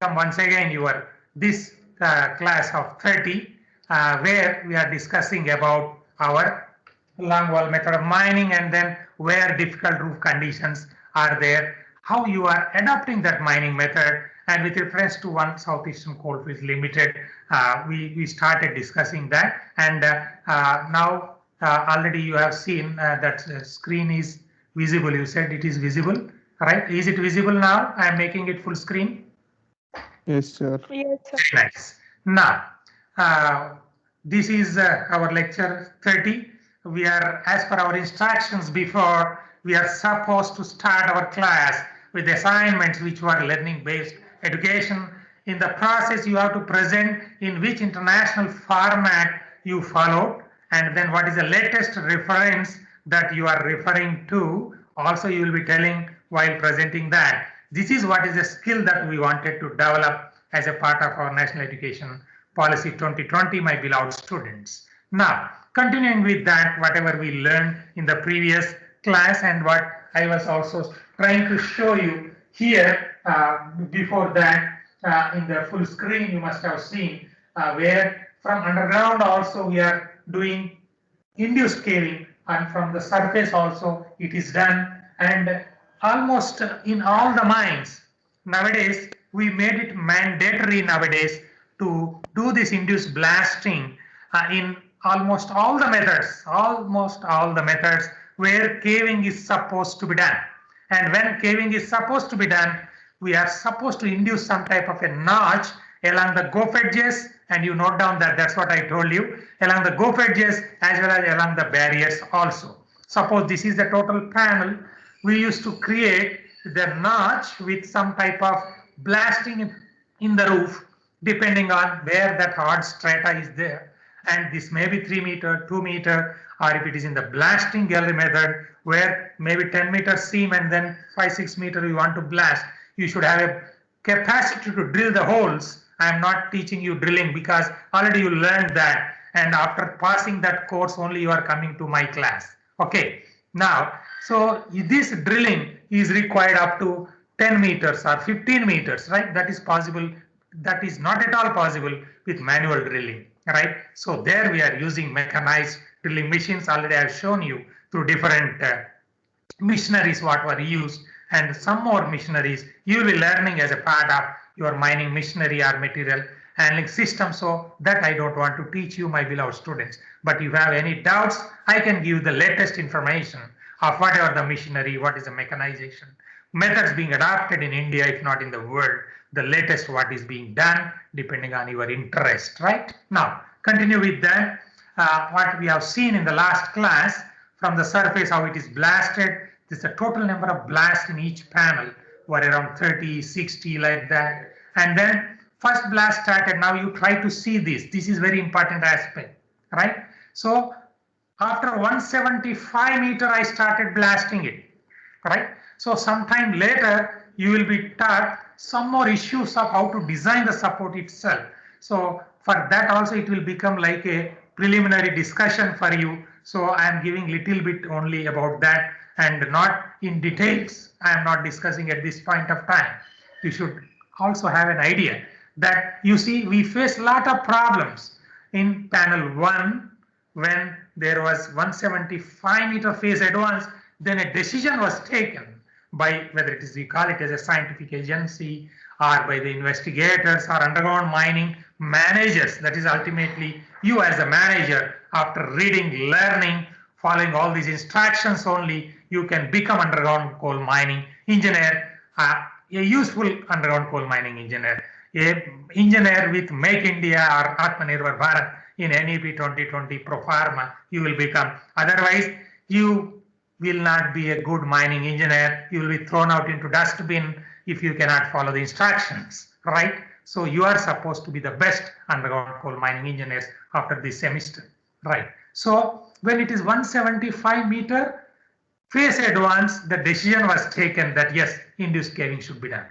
Welcome once again your this class of 30 where we are discussing about our long wall method of mining and then where difficult roof conditions are there, how you are adopting that mining method, and with reference to one Southeastern Coalfields Limited, we started discussing that, and now already you have seen that screen is visible. You said it is visible, right? Is it visible now? I am making it full screen. Yes, sir. Yes, sir. Very nice. Now, this is our lecture 30. We are, as per our instructions before, we are supposed to start our class with assignments which were learning-based education. In the process, you have to present in which international format you followed, and then what is the latest reference that you are referring to. Also, you will be telling while presenting that. This is what is a skill that we wanted to develop as a part of our National Education Policy 2020, my beloved students. Now, continuing with that, whatever we learned in the previous class and what I was also trying to show you here before that in the full screen, you must have seen where from underground also we are doing induced caving, and from the surface also it is done, and almost in all the mines nowadays we made it mandatory nowadays to do this induced blasting in almost all the methods where caving is supposed to be done. And when caving is supposed to be done, we are supposed to induce some type of a notch along the goup edges, and you note down that that's what I told you, along the goup edges as well as along the barriers also. Suppose this is the total panel, we used to create the notch with some type of blasting in the roof depending on where that hard strata is there, and this may be 3 meter, 2 meter, or if it is in the blasting gallery method where maybe 10 meter seam and then 5-6 meter you want to blast, you should have a capacity to drill the holes. I am not teaching you drilling because already you learned that, and after passing that course only you are coming to my class. Okay, now so this drilling is required up to 10 meters or 15 meters, right? That is possible. That is not at all possible with manual drilling, right? So there we are using mechanized drilling machines. Already I have shown you through different machineries what were used, and some more machineries you will be learning as a part of your mining machinery or material handling system. So that I don't want to teach you, my beloved students. But if you have any doubts, I can give the latest information of whatever the machinery, what is the mechanization methods being adopted in India, if not in the world, the latest what is being done depending on your interest, right? Now, continue with that. What we have seen in the last class from the surface, how it is blasted. This is the total number of blasts in each panel, were around 30, 60 like that. And then first blast started. Now you try to see this. This is very important aspect, right? So after 175 meter, I started blasting it, right? So sometime later, you will be taught some more issues of how to design the support itself. So for that also, it will become like a preliminary discussion for you. So I am giving little bit only about that and not in details. I am not discussing at this point of time. You should also have an idea that you see we face a lot of problems in panel 1 when there was 175 meter phase advance. Then a decision was taken by whether it is we call it as a scientific agency or by the investigators or underground mining managers. That is ultimately you as a manager, after reading, learning, following all these instructions only, you can become underground coal mining engineer, a useful underground coal mining engineer, a engineer with Make India or Atmanirbhar Bharat in NEP 2020 pro forma, you will become. Otherwise, you will not be a good mining engineer. You will be thrown out into dustbin if you cannot follow the instructions, right? So you are supposed to be the best underground coal mining engineers after this semester, right? So when it is 175 meter phase advance, the decision was taken that yes, induced caving should be done,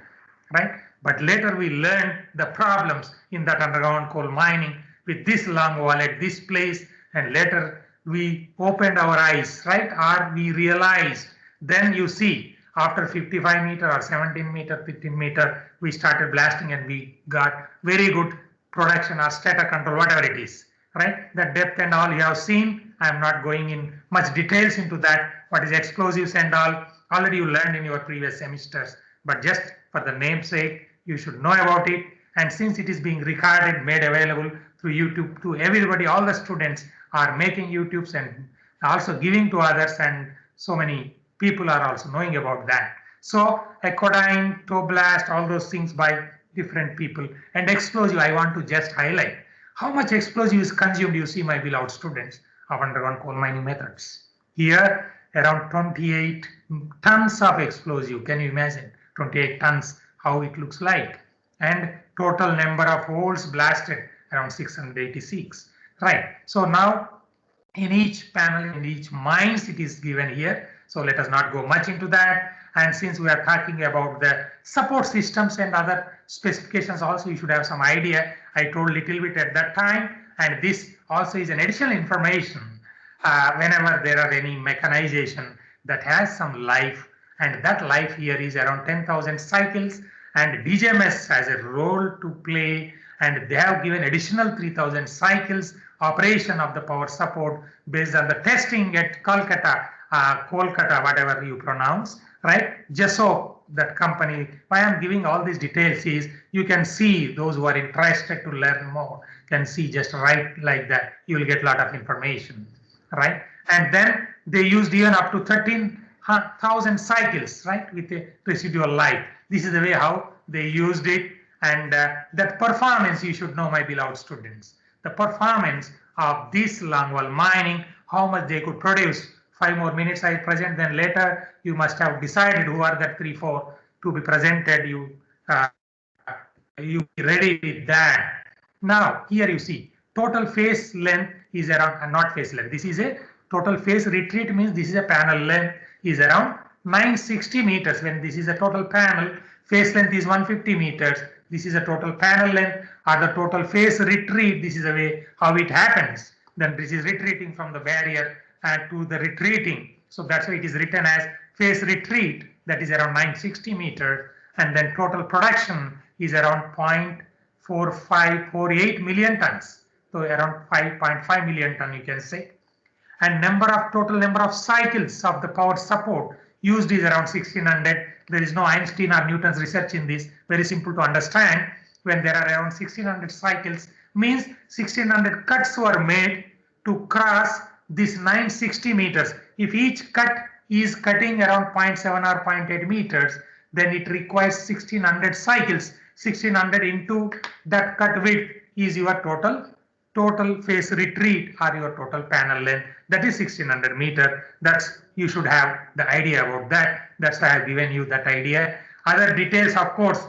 right? But later we learned the problems in that underground coal mining with this long wall at this place, and later we opened our eyes, right? Or we realized, then you see, After 55 meter or 17 meter, 15 meter, we started blasting and we got very good production or stator control, whatever it is, right? The depth and all you have seen. I am not going in much details into that. What is explosives and all, already you learned in your previous semesters, but just for the namesake, you should know about it. And since it is being recorded, made available through YouTube to everybody, all the students are making YouTubes and also giving to others, and so many people are also knowing about that. So Ecodyne, toe blast, all those things by different people. And explosive, I want to just highlight how much explosive is consumed, you see, my beloved students, of underground coal mining methods. Here, around 28 tons of explosive. Can you imagine 28 tons, how it looks like? And total number of holes blasted around 686, right? So now in each panel, in each mines, it is given here. So let us not go much into that. And since we are talking about the support systems and other specifications also, you should have some idea. I told little bit at that time, and this also is an additional information. Whenever there are any mechanization that has some life, and that life here is around 10,000 cycles, and DGMS has a role to play, and they have given additional 3,000 cycles operation of the power support based on the testing at Kolkata, whatever you pronounce, right? Just so that company, why I'm giving all these details is you can see those who are interested to learn more can see just right like that. You will get a lot of information, right? And then they used even up to 13,000 cycles, right, with a residual life. This is the way how they used it, and that performance you should know, my beloved students. The performance of this longwall mining, how much they could produce. 5 more minutes I present, then later you must have decided who are that 3-4 to be presented. You be ready with that. Now here you see total face length is around, not face length, this is a total face retreat, means this is a panel length is around 960 meters. When this is a total panel, face length is 150 meters. This is a total panel length, or the total face retreat. This is the way how it happens. Then this is retreating from the barrier to the retreating. So that's why it is written as face retreat. That is around 960 meters. And then total production is around 0.4548 million tons. So around 5.5 million ton, you can say. And total number of cycles of the power support used is around 1600. There is no Einstein or Newton's research in this. Very simple to understand. When there are around 1600 cycles, means 1600 cuts were made to cross this 960 meters. If each cut is cutting around 0.7 or 0.8 meters, then it requires 1600 cycles. 1600 into that cut width is your total face retreat, or your total panel length. That is 1600 meter. That's, you should have the idea about that. That's why I have given you that idea. Other details, of course,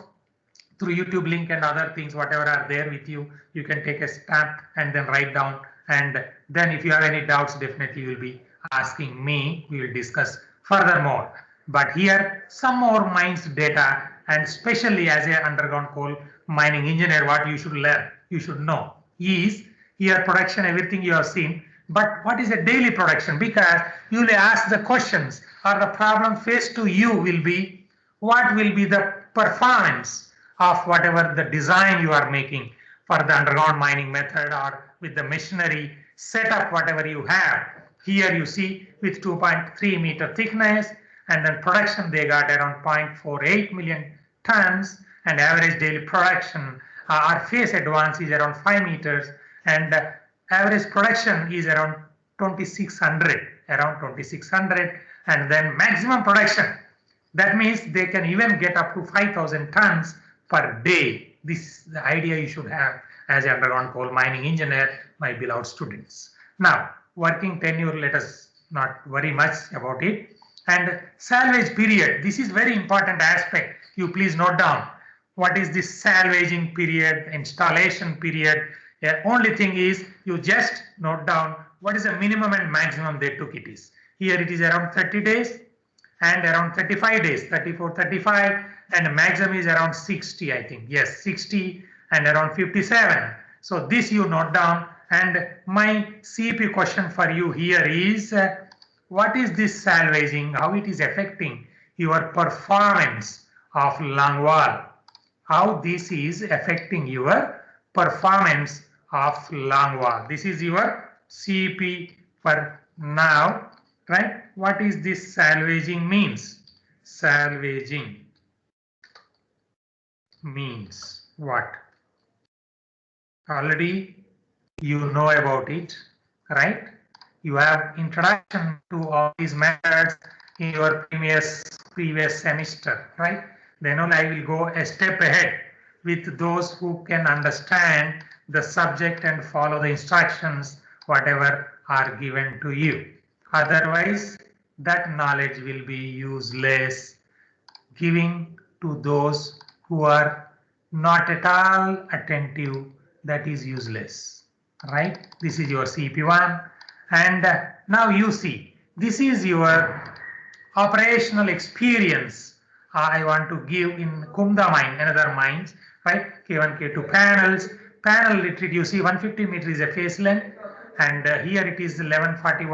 through YouTube link and other things, whatever are there with you, you can take a stamp and then write down. And then if you have any doubts, definitely you will be asking me. We will discuss furthermore. But here some more mines data, and especially as an underground coal mining engineer, what you should learn, you should know is here production, everything you have seen. But what is a daily production? Because you will ask the questions, or the problem faced to you will be, what will be the performance of whatever the design you are making for the underground mining method, or with the machinery setup, whatever you have. Here you see with 2.3 meter thickness, and then production they got around 0.48 million tons, and average daily production our face advance is around 5 meters, and average production is around 2600, and then maximum production. That means they can even get up to 5,000 tons per day. This is the idea you should have as an underground coal mining engineer, my beloved students. Now, working tenure, let us not worry much about it. And salvage period, this is very important aspect. You please note down. What is this salvaging period, installation period? The only thing is you just note down what is the minimum and maximum they took it is. Here it is around 30 days and around 35 days, 34, 35, and maximum is around 60, I think. Yes, 60 and around 57. So this you note down. And my CEP question for you here is, what is this salvaging, how it is affecting your performance of longwall, how this is affecting your performance of longwall. This is your CP for now, right? What is this salvaging means? Salvaging means what? Already you know about it, right? You have introduction to all these methods in your previous semester, right? Then only I will go a step ahead with those who can understand the subject and follow the instructions whatever are given to you. Otherwise, that knowledge will be useless. Giving to those who are not at all attentive, that is useless, right? This is your CP1, and now you see this is your operational experience. I want to give in Kumda mine, another mines, right? K1, K2 panels. Panel retreat, you see 150 meter is a face length, and here it is 1141,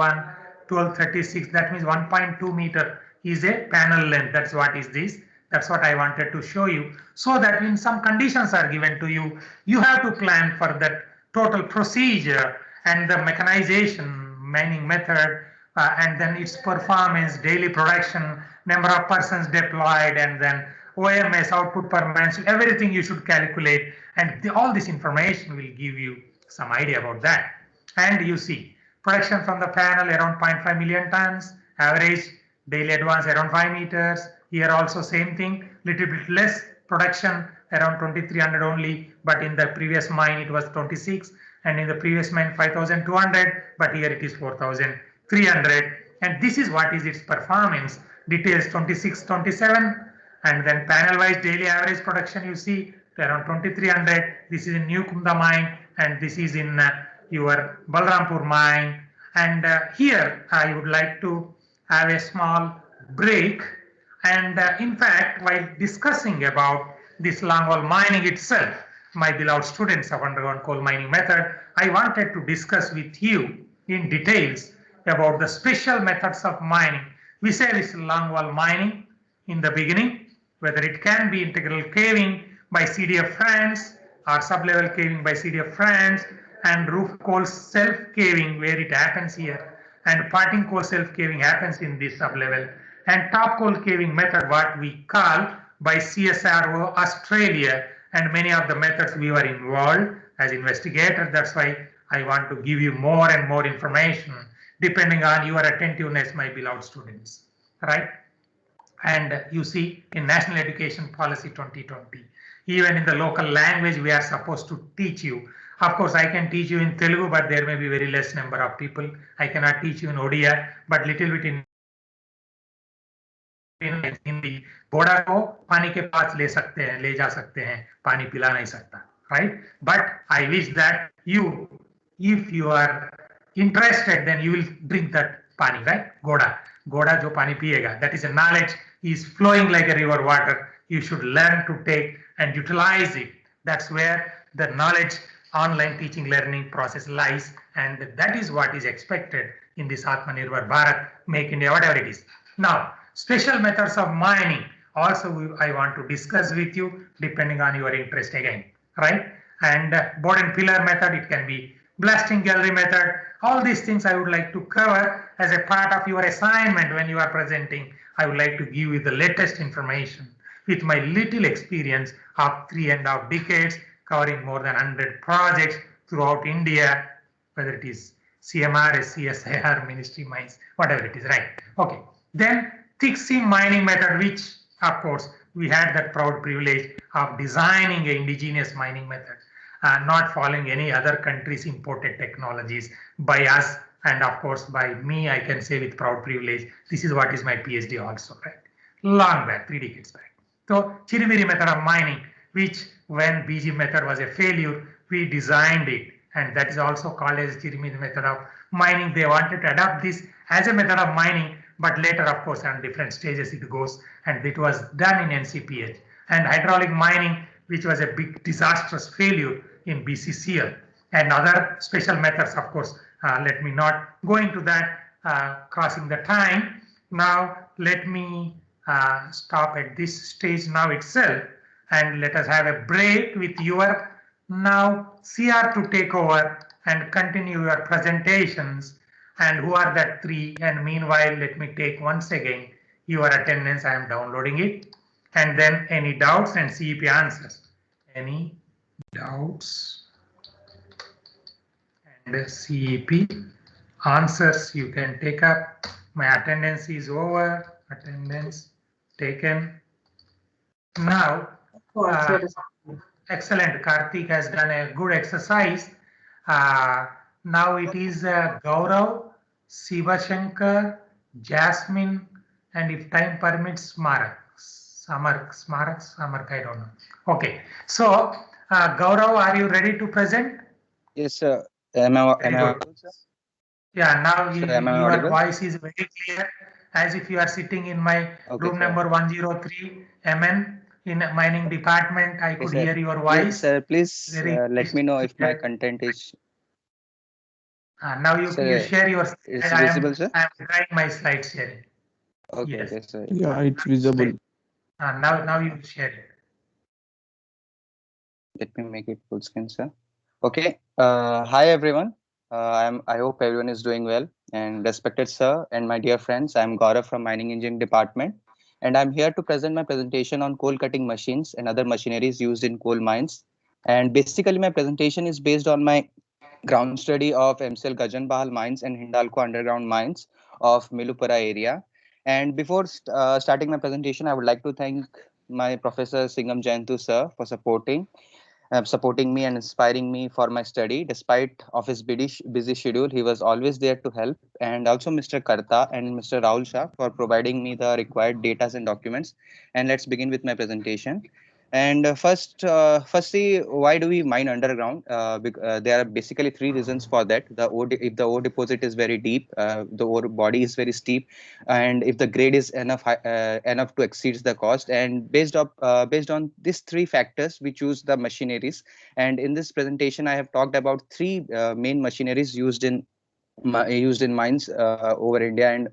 1236. That means 1.2 meter is a panel length. That's what is this. That's what I wanted to show you, so that when some conditions are given to you, you have to plan for that total procedure and the mechanization, mining method, and then its performance, daily production, number of persons deployed, and then OMS, output per man, everything you should calculate, and all this information will give you some idea about that. And you see, production from the panel around 0.5 million tons, average daily advance around 5 meters. Here also same thing, little bit less production, around 2300 only, but in the previous mine it was 26, and in the previous mine 5200, but here it is 4300. And this is what is its performance. Details 26, 27, and then panel wise daily average production you see around 2300. This is in New Kumda mine, and this is in your Balrampur mine. And here I would like to have a small break. And in fact, while discussing about this longwall mining itself, my beloved students of underground coal mining method, I wanted to discuss with you in details about the special methods of mining. We say this longwall mining in the beginning, whether it can be integral caving by CDF fans or sublevel caving by CDF fans, and roof coal self caving where it happens here, and parting coal self caving happens in this sublevel, and top coal caving method what we call by CSIRO Australia, and many of the methods we were involved as investigators. That's why I want to give you more and more information depending on your attentiveness, my beloved students, right? And you see in National Education Policy 2020, even in the local language we are supposed to teach you. Of course, I can teach you in Telugu, but there may be very less number of people. I cannot teach you in Odia, but little bit in Hindi. घोड़ा को पानी के पास ले सकते हैं, ले जा सकते हैं, पानी पिला नहीं सकता, right? But I wish that you, if you are interested, then you will drink that pani, right? घोड़ा जो पानी पिएगा, that is a knowledge is flowing like a river water. You should learn to take and utilize it. That's where the knowledge online teaching learning process lies, and that is what is expected in this Atmanirbhar Bharat, Make India, whatever it is. Now, special methods of mining also I want to discuss with you depending on your interest again, right? And board and pillar method, it can be blasting gallery method. All these things I would like to cover as a part of your assignment when you are presenting. I would like to give you the latest information with my little experience of 3.5 decades, covering more than 100 projects throughout India, whether it is CMR, CSIR, Ministry Mines, whatever it is, right? Okay. Then thick seam mining method, which of course we had that proud privilege of designing an indigenous mining method, not following any other country's imported technologies by us, and of course by me, I can say with proud privilege, this is what is my PhD also, right? Long back, 3 decades back. So Chirimiri method of mining, which when BG method was a failure, we designed it, and that is also called as Chirimiri method of mining. They wanted to adopt this as a method of mining, but later, of course, on different stages it goes, and it was done in NCPH. And hydraulic mining, which was a big disastrous failure in BCCL, and other special methods, of course, let me not go into that, crossing the time. Now, let me stop at this stage now itself, and let us have a break with your now CR to take over and continue your presentations. And who are that three? And meanwhile, let me take once again your attendance. I am downloading it. And then any doubts and CEP answers. Any doubts and CEP answers you can take up. My attendance is over. Attendance taken. Now, excellent. Karthik has done a good exercise. Now it is Gaurav, Sivashankar, Jasmine, and if time permits, Smarak. Smarak, I don't know. Okay. So, Gaurav, are you ready to present? Yes, sir. Am I Very good. audible, sir? Yeah, now Sir, am I your audible? voice is very clear, as if you are sitting in my Okay, room sir. number 103 MN in mining department. I could sir. hear your Please, voice. sir, please Very let me know if my clear. content is. Now you Sir, share your slide. it's visible, sir? I am trying my slide sharing. Okay, Yes. okay, sir. Yeah, it's visible. Now you share it. Let me make it full screen, sir. Okay. Hi, everyone. I hope everyone is doing well. And respected sir and my dear friends, I'm Gaurav from Mining Engineering Department. And I'm here to present my presentation on coal cutting machines and other machineries used in coal mines. And basically, my presentation is based on my ground study of MCL Gajan Bahal mines and Hindalco underground mines of Milupura area. And before starting my presentation, I would like to thank my Professor Singham Jayantu sir for supporting me and inspiring me for my study. Despite of his busy schedule, he was always there to help. And also Mr. Karta and Mr. Rahul Shah for providing me the required data and documents. And let's begin with my presentation. And firstly, why do we mine underground? There are basically three reasons for that. If the ore deposit is very deep, the ore body is very steep, and if the grade is enough to exceed the cost. And based on these three factors, we choose the machineries. And in this presentation, I have talked about three main machineries used in mines over India and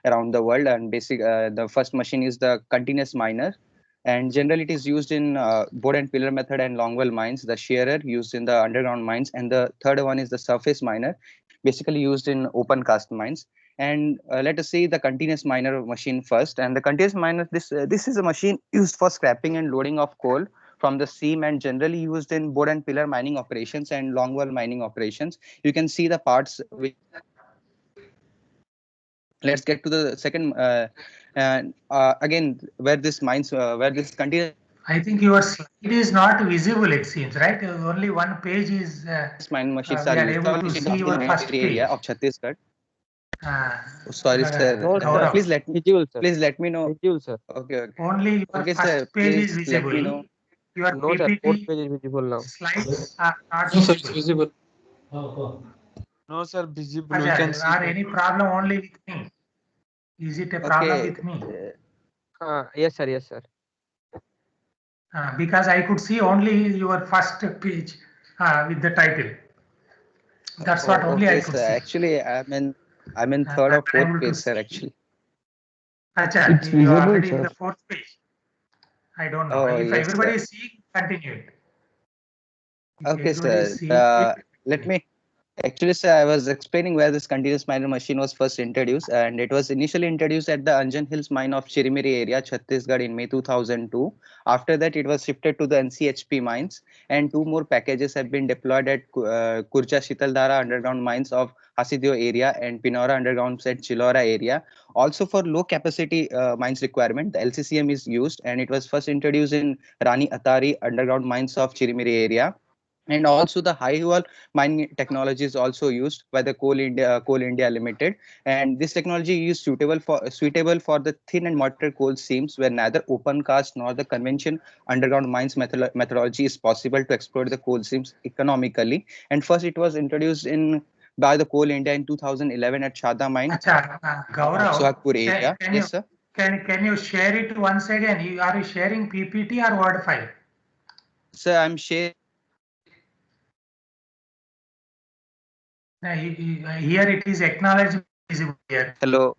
around the world. And the first machine is the continuous miner, and generally it is used in board and pillar method and longwell mines. The shearer used in the underground mines, and the third one is the surface miner, basically used in open cast mines. And let us see the continuous miner machine first. And the continuous miner, this is a machine used for scrapping and loading of coal from the seam, and generally used in board and pillar mining operations and longwell mining operations. You can see the parts which. Let's get to the second. And again, where this continuous I think your slide is not visible, it seems, right? Only one page is, mining machines we are are used able to see your first page. area of Chhattisgarh. Sorry, sir. Gaurav, Please let me know. Visual, sir. Okay. only your Okay, first sir. page is Please let me visible. know. Your No, sir. Fourth PPT page is visible now. slides are not No, sir, it's visible. visible. No, sir, visible. We Ajay, can see. are any problem only with me? Is it a problem Okay. with me? Yes, sir. Yes, sir. Because I could see only your first page with the title. That's what only I Okay, could sir. see. Actually, I'm in third or fourth page, sir. Actually. Achha, It's you are visible, already in sir. the fourth page. I don't know. Oh, If yes, everybody sir. is seeing, continue it. If Okay, everybody is sir. seeing it, Let me. Actually, sir, I was explaining where this continuous miner machine was first introduced, and it was initially introduced at the Anjan Hills mine of Chirimiri area, Chhattisgarh, in May 2002. After that, it was shifted to the NCHP mines, and two more packages have been deployed at Kurcha Shitaldhara underground mines of Hasidio area and Pinora underground at Chilora area. Also, for low capacity mines requirement, the LCCM is used, and it was first introduced in Rani Atari underground mines of Chirimiri area. And also the high wall mining technology is also used by the Coal India Limited, and this technology is suitable for the thin and moderate coal seams where neither open cast nor the convention underground mines methodology is possible to exploit the coal seams economically. And first it was introduced in by the Coal India in 2011 at Chada mine, Gaurav, Sohagpur area. Yes, sir. Can you share it once again? Are you sharing PPT or Word file? Sir, I'm sharing. Here it is acknowledged visible here. Hello.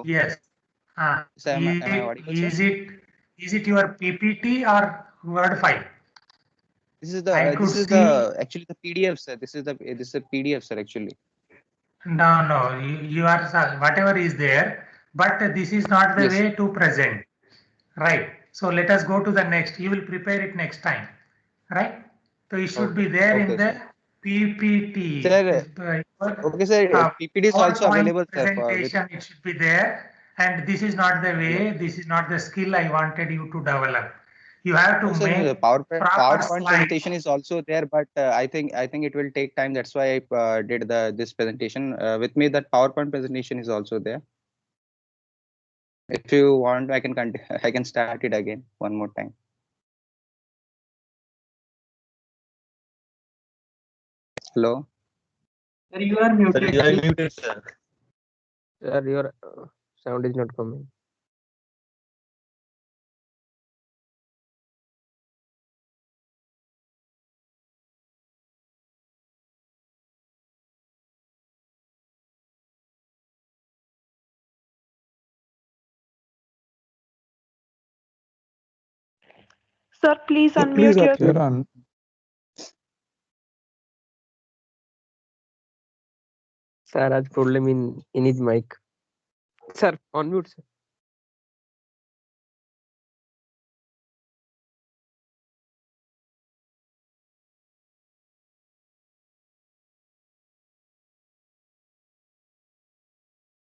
Yes. So am I audible, sir? Is it your PPT or Word file? This is I the could actually the PDF, sir. This is the PDF, sir. Actually, No, you are whatever is there, but this is not the yes. way to present, right? So let us go to the next. You will prepare it next time, right? So it should be there in Okay, the sir. PPT. Sir, okay, sir. PPT is also PowerPoint available, sir. With presentation, it should be there. And this is not the no, way, this is not the skill I wanted you to develop. You have to no, sir. The make proper PowerPoint slides. presentation is also there, but I think it will take time. That's why I did this presentation. With me, that PowerPoint presentation is also there. If you want, I can I can start it again one more time. Hello. Sir, you are muted. You are muted, sir. Sir, your sound is not coming. Sir, please Sir, unmute your. You're on. Sir has problem in his mic. Sir, on mute, sir.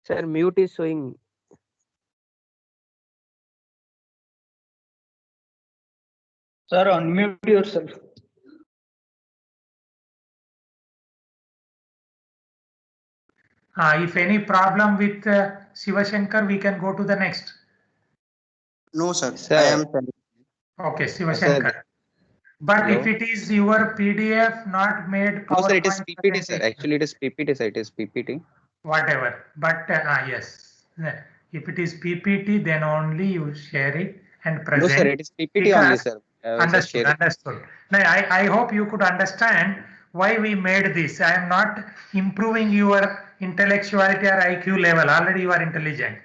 Sir, mute is showing. Sir, unmute yourself. If any problem with Shivashankar, we can go to the next. No, sir. Sir. I am. Okay, Shivashankar. But Hello? if it is your PDF not made No, sir. It is PowerPoint PPT, sir. presentation, Actually, it is PPT, sir. It is PPT. whatever. But yes, if it is PPT, then only you share it and No, present. sir. It is PPT only, Because sir. understood, understood. Now, I hope you could understand why we made this. I am not improving your intellectuality or IQ level. Already you are intelligent.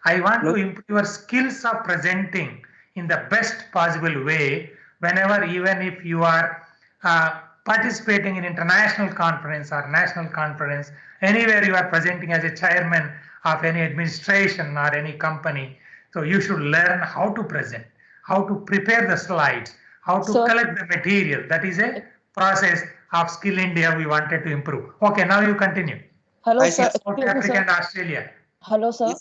I want No. to improve your skills of presenting in the best possible way whenever, even if you are participating in international conference or national conference, anywhere you are presenting as a chairman of any administration or any company. So you should learn how to present, how to prepare the slides, how to collect the material. That is a process of Skill India we wanted to improve. Okay, now you continue. Hello, sir. South Africa and Australia. Hello, sir.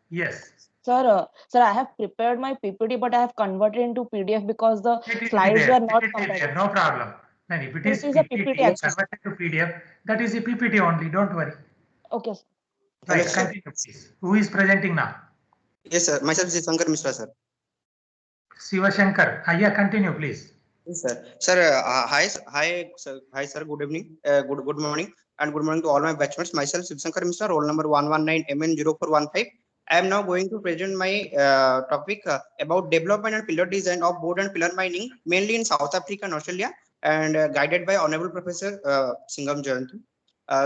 Yes. Sir, I have prepared my PPT, but I have converted into PDF because the It will be slides there. were not It will be there. compatible. No problem. And if it is It is a PPT, PPT actually. converted to PDF, that is a PPT only. Don't worry. Okay, sir. Right, Hello, sir. continue, please. Who is presenting now? Yes, sir. Myself is Shankar Mishra, sir. Shivashankar. Yeah, continue, please. Yes, sir. Sir, hi, sir. Hi, sir. Good evening. Good morning, and good morning to all my batchmates. Myself, Shankar Mishra, roll number 119MN0415. I am now going to present my topic about development and pillar design of board and pillar mining, mainly in South Africa and Australia, and guided by Honorable Professor Singham Jayanti.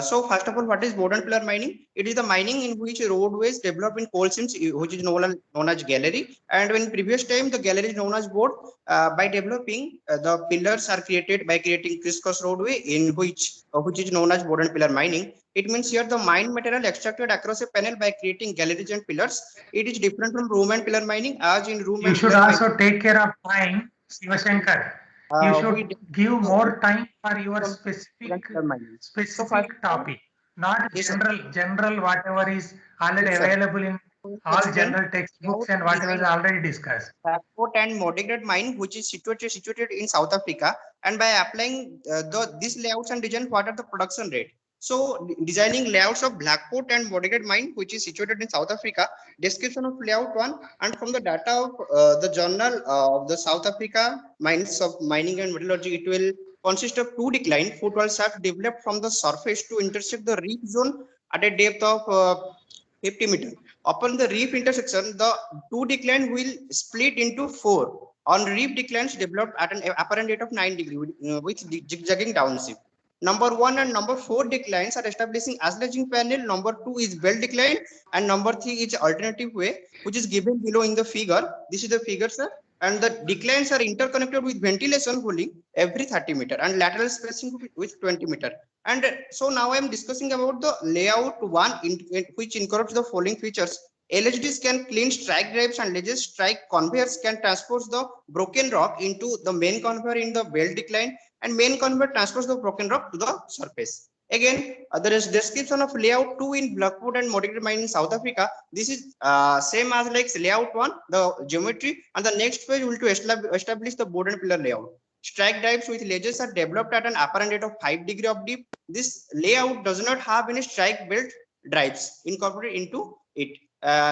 So first of all, what is board and pillar mining? It is the mining in which roadways develop in coal seams, which is known as gallery. And when previous time, the gallery is known as board. By developing, the pillars are created by creating crisscross roadway in which is known as board and pillar mining. It means here the mine material extracted across a panel by creating galleries and pillars. It is different from room and pillar mining, as in room You and should pillar also mining. take care of time, Shivashankar. You should give more time for your specific topic, not general whatever is already available in all general textbooks and whatever is already discussed. Blackport and Modigrade mine, which is situated in South Africa, and by applying these layouts and design, what are the production rate? So designing layouts of Blackport and Modigrade mine, which is situated in South Africa, description of layout one, and from the data of the journal of the South Africa mines of mining and metallurgy, it will consist of two decline footwall shafts developed from the surface to intersect the reef zone at a depth of 50 meters. Upon the reef intersection, the two decline will split into four. On reef declines developed at an apparent rate of 9 degrees with zigzagging downshift. Number 1 and number 4 declines are establishing asledging panel. Number 2 is well declined, and number 3 is alternative way, which is given below in the figure. This is the figure, sir. And the declines are interconnected with ventilation holding every 30 meter and lateral spacing with 20 meter. And so now I am discussing about the layout one which incorporates the following features. LHDs can clean strike drives and ledges. Strike conveyors can transport the broken rock into the main conveyor in the well decline, and main conveyor transfers the broken rock to the surface. Again, there is description of layout 2 in Blackwood and Modicare mine in South Africa. This is same as like layout 1, the geometry, and the next page will to establish the board and pillar layout. Strike drives with ledges are developed at an apparent rate of 5 degrees of deep. This layout does not have any strike belt drives incorporated into it.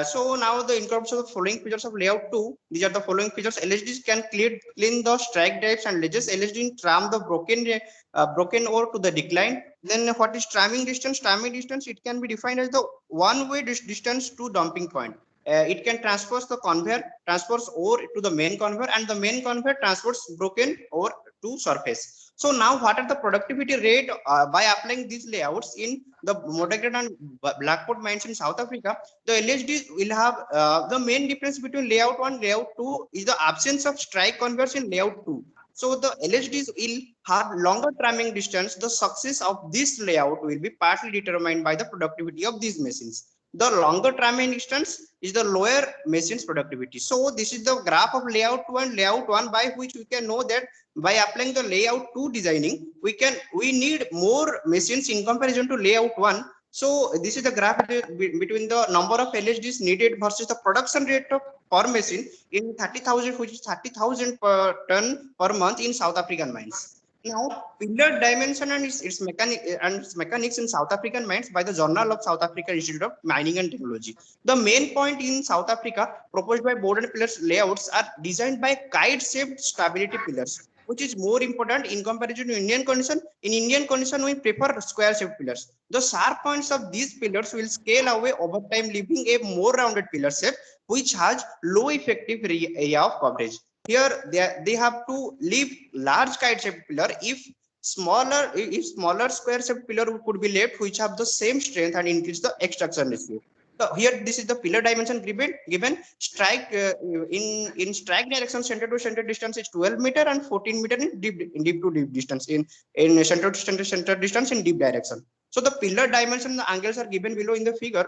So now the incorporation of the following features of layout 2. These are the following features. LHDs can clean the strike drives and ledges. LHD tram the broken ore to the decline. Then what is tramming distance? Tramming distance, it can be defined as the one-way distance to dumping point. It can transport the conveyor, transports ore to the main conveyor, and the main conveyor transports broken ore to surface. So now what are the productivity rate by applying these layouts in the Modicare and Blackwood mines in South Africa? The LHD will have the main difference between layout 1 and layout 2 is the absence of strike conveyors in layout 2. So the LHDs will have longer tramming distance. The success of this layout will be partly determined by the productivity of these machines. The longer tramming distance is the lower machine's productivity. So this is the graph of layout 2 and layout 1, by which we can know that by applying the layout 2 designing, we need more machines in comparison to layout 1. So this is the graph between the number of LHDs needed versus the production rate of per machine in 30,000, which is 30,000 per ton per month in South African mines. Now, pillar dimension and its mechanics in South African mines by the Journal of South African Institute of Mining and Technology. The main point in South Africa proposed by board and pillars layouts are designed by kite-shaped stability pillars, which is more important in comparison to Indian condition. In Indian condition, we prefer square-shaped pillars. The sharp points of these pillars will scale away over time, leaving a more rounded pillar shape, which has low effective area of coverage. Here they have to leave large kite-shaped pillar if smaller square-shaped pillar could be left, which have the same strength and increase the extraction ratio. So here this is the pillar dimension given. Strike in strike direction, center to center distance is 12 meter and 14 meter in deep to deep distance in center to center distance in deep direction. So the pillar dimension, the angles are given below in the figure.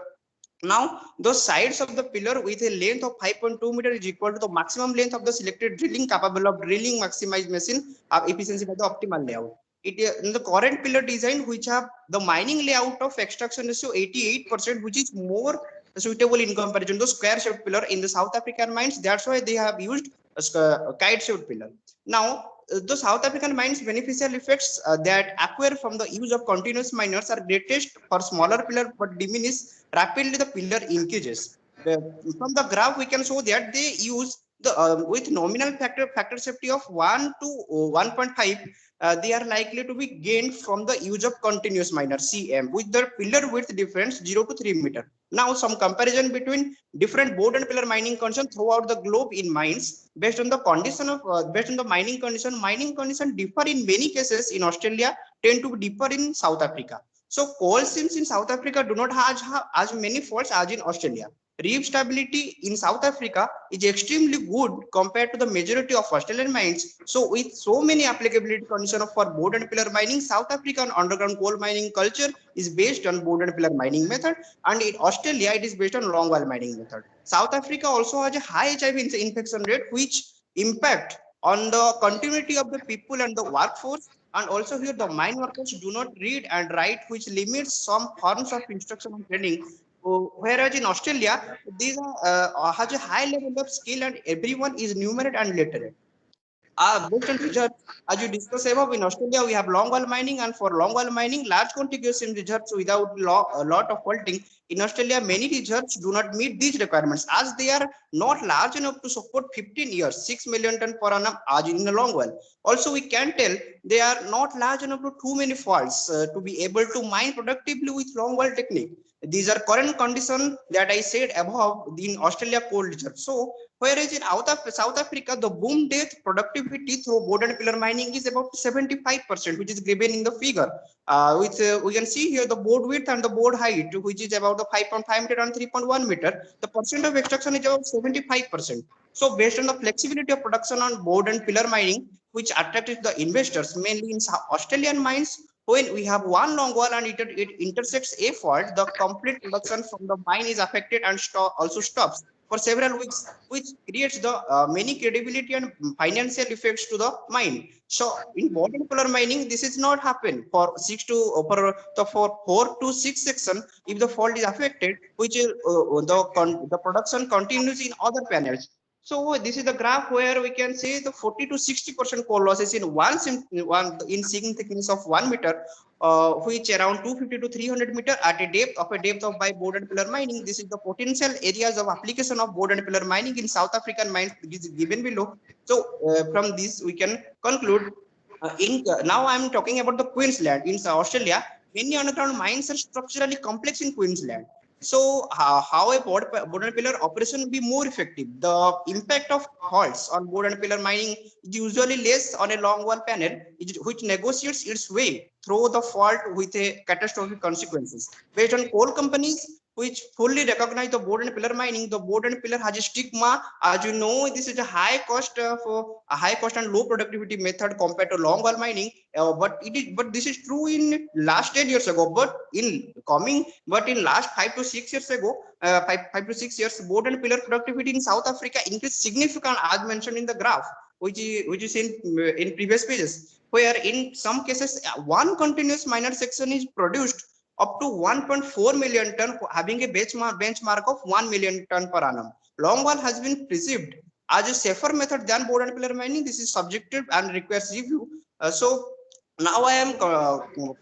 Now, the sides of the pillar with a length of 5.2 meter is equal to the maximum length of the selected drilling capable of drilling maximized machine efficiency by the optimal layout. In the current pillar design, which have the mining layout of extraction ratio 88%, which is more suitable in comparison to square shaped pillar in the South African mines. That's why they have used a kite shaped pillar. Now, the South African mines beneficial effects that acquire from the use of continuous miners are greatest for smaller pillar, but diminish rapidly the pillar increases. From the graph, we can show that they use the with nominal factor safety of 1 to 1.5. They are likely to be gained from the use of continuous miner CM with the pillar width difference 0 to 3 meter. Now some comparison between different board and pillar mining conditions throughout the globe in mines based on the condition of based on the mining condition differ in many cases. In Australia tend to differ in South Africa. So coal seams in South Africa do not have as many faults as in Australia. Reef stability in South Africa is extremely good compared to the majority of Australian mines. So with so many applicability conditions for board and pillar mining, South African underground coal mining culture is based on board and pillar mining method, and in Australia it is based on longwall mining method. South Africa also has a high HIV infection rate, which impact on the continuity of the people and the workforce. And also here the mine workers do not read and write, which limits some forms of instruction and training. Whereas in Australia, these has a high level of skill and everyone is numerate and literate. Based on research, as you discussed above, in Australia we have longwall mining, and for longwall mining, large contiguous research without a lot of faulting. In Australia, many research do not meet these requirements as they are not large enough to support 15 years, 6 million ton per annum as in a longwall. Also, we can tell they are not large enough to too many faults to be able to mine productively with longwall technique. These are current conditions that I said above in Australia coal reserve. So whereas in South Africa, the boom death productivity through board and pillar mining is about 75%, which is given in the figure. We can see here the board width and the board height, which is about the 5.5 meter and 3.1 meter. The percent of extraction is about 75%. So based on the flexibility of production on board and pillar mining, which attracted the investors mainly in Australian mines, when we have one long wall and it intersects a fault, the complete production from the mine is affected and also stops for several weeks, which creates the many credibility and financial effects to the mine. So in board and pillar mining, this is not happen for 4 to 6 section. If the fault is affected, which is the production continues in other panels. So this is the graph where we can see the 40 to 60% coal losses in one seam thickness of 1 meter, which around 250 to 300 meter at a depth of by board and pillar mining. This is the potential areas of application of board and pillar mining in South African mines is given below. So from this we can conclude. Now I'm talking about the Queensland in Australia. Many underground mines are structurally complex in Queensland. So how a board and pillar operation will be more effective? The impact of faults on board and pillar mining is usually less on a long wall panel, which negotiates its way through the fault with a catastrophic consequences. Based on coal companies which fully recognize the board and pillar mining, the board and pillar has a stigma. As you know, this is a high cost and low productivity method compared to long wall mining. But this is true in last 10 years ago. But in last 5 to 6 years ago, 5 to 6 years, board and pillar productivity in South Africa increased significantly, as mentioned in the graph, which is in previous pages, where in some cases one continuous minor section is produced up to 1.4 million ton, having a benchmark of 1 million ton per annum. Long wall has been perceived as a safer method than board and pillar mining. This is subjective and requires review. So now I am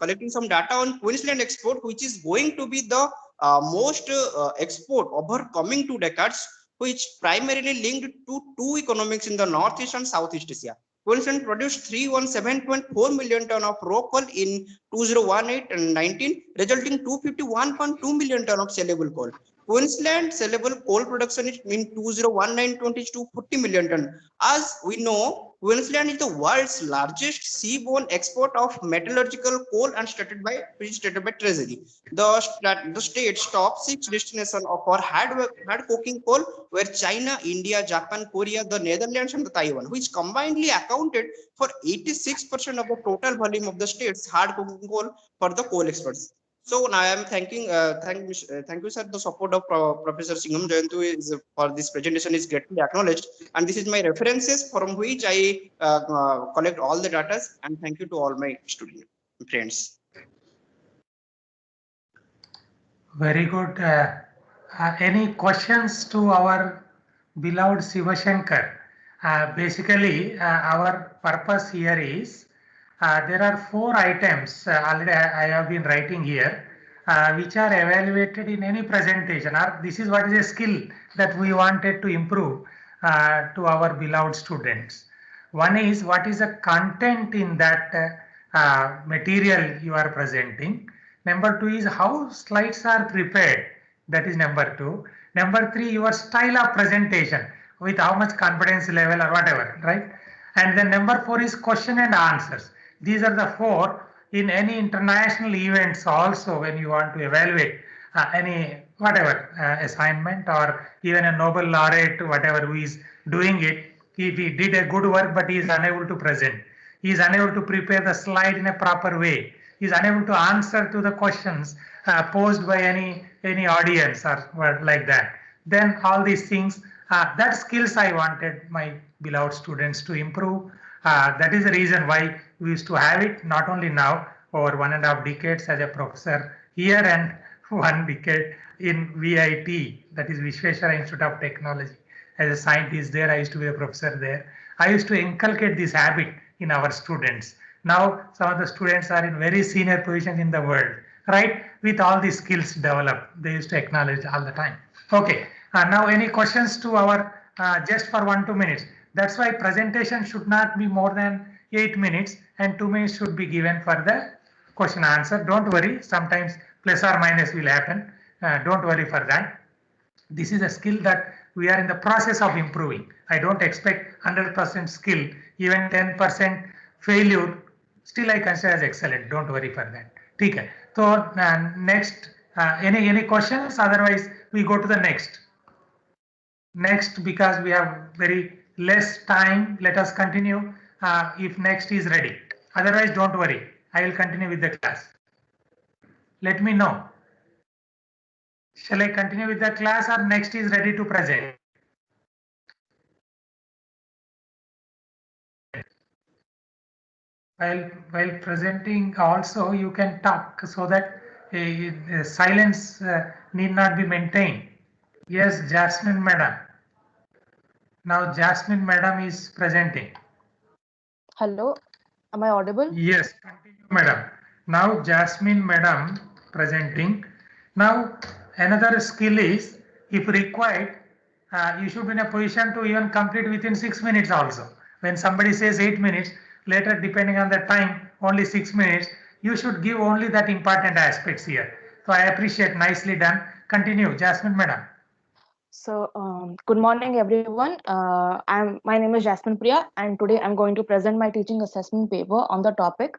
collecting some data on Queensland export, which is going to be the most export over coming 2 decades, which primarily linked to two economics in the Northeast and Southeast Asia. Queensland produced 317.4 million ton of raw coal in 2018 and 19, resulting 251.2 million ton of sellable coal. Queensland sellable coal production in 2019-20 is 240 million ton. As we know, Queensland is the world's largest seaborne export of metallurgical coal and stated by Treasury. The state's top 6 destinations for hard coking coal were China, India, Japan, Korea, the Netherlands, and the Taiwan, which combinedly accounted for 86% of the total volume of the state's hard coking coal for the coal exports. So now I am thank you, sir. The support of Professor Singham Jayantu for this presentation is greatly acknowledged, and this is my references from which I collect all the data. And thank you to all my student friends. Very good. Any questions to our beloved Sivashankar? Basically, our purpose here is there are 4 items already I have been writing here, which are evaluated in any presentation. This is what is a skill that we wanted to improve to our beloved students. One is what is the content in that material you are presenting. Number 2 is how slides are prepared. That is number 2. Number 3, your style of presentation with how much confidence level or whatever, right? And then number 4 is question and answers. These are the 4 in any international events also when you want to evaluate any whatever assignment or even a Nobel laureate, whatever who is doing it. If he did a good work but he is unable to present, he is unable to prepare the slide in a proper way, he is unable to answer to the questions posed by any audience or like that, then all these things, that skills I wanted my beloved students to improve. That is the reason why we used to have it, not only now, over 1.5 decades as a professor here and 1 decade in VIT, that is Visvesvaraya Institute of Technology. As a scientist there, I used to be a professor there. I used to inculcate this habit in our students. Now, some of the students are in very senior positions in the world, right? With all these skills developed, they used to acknowledge all the time. Okay, now any questions to our, just for 1-2 minutes. That's why presentation should not be more than 8 minutes and 2 minutes should be given for the question answer. Don't worry, sometimes plus or minus will happen. Don't worry for that. This is a skill that we are in the process of improving. I don't expect 100% skill, even 10% failure, still I consider as excellent. Don't worry for that. Okay. So next, any questions? Otherwise, we go to the next. Next, because we have very less time, let us continue if next is ready. Otherwise, don't worry. I will continue with the class. Let me know. Shall I continue with the class or next is ready to present? While presenting also you can talk so that silence need not be maintained. Yes, Jasmine madam. Now Jasmine madam is presenting. Hello, am I audible? Yes, continue madam. Now Jasmine madam presenting. Now another skill is, if required, you should be in a position to even complete within 6 minutes also. When somebody says 8 minutes, later depending on the time, only 6 minutes, you should give only that important aspects here. So I appreciate, nicely done. Continue, Jasmine madam. So, good morning, everyone. My name is Jasmine Priya, and today I'm going to present my teaching assessment paper on the topic